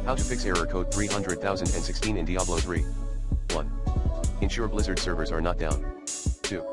How to fix error code 300,016 in Diablo 3. 1. Ensure Blizzard servers are not down. 2.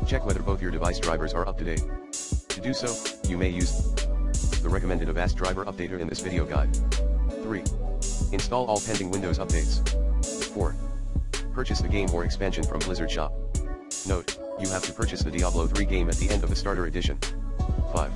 Check whether both your device drivers are up to date. To do so, you may use the recommended Avast driver updater in this video guide. 3. Install all pending Windows updates. 4. Purchase the game or expansion from Blizzard Shop. Note, you have to purchase the Diablo 3 game at the end of the starter edition. 5.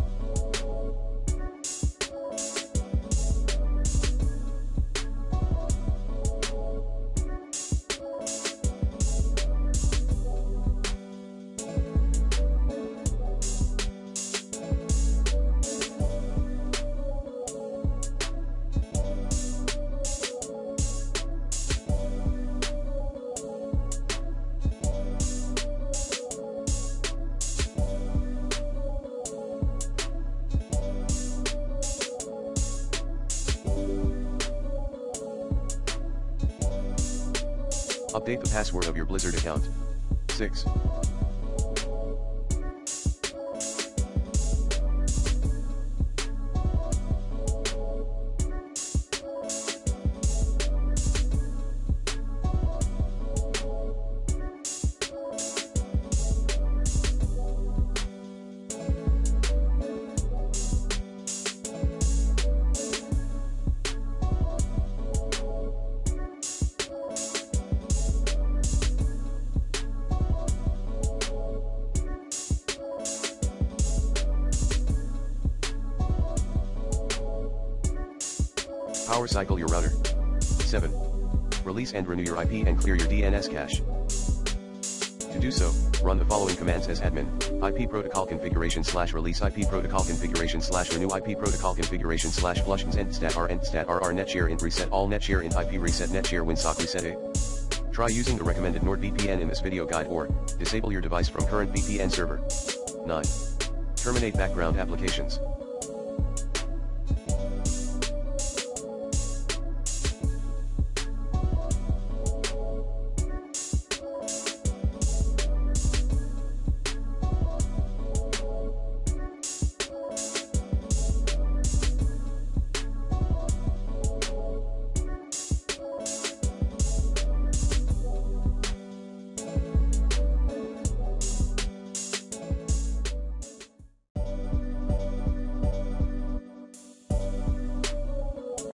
Update the password of your Blizzard account. 6. Power cycle your router. 7. Release and renew your IP and clear your DNS cache. To do so, run the following commands as admin: IP protocol configuration / release IP protocol configuration / renew IP protocol configuration / flush entstat rr netshare int reset all netshare int IP reset netshare winsock reset a. Try using the recommended NordVPN in this video guide or disable your device from current VPN server. 9. Terminate background applications.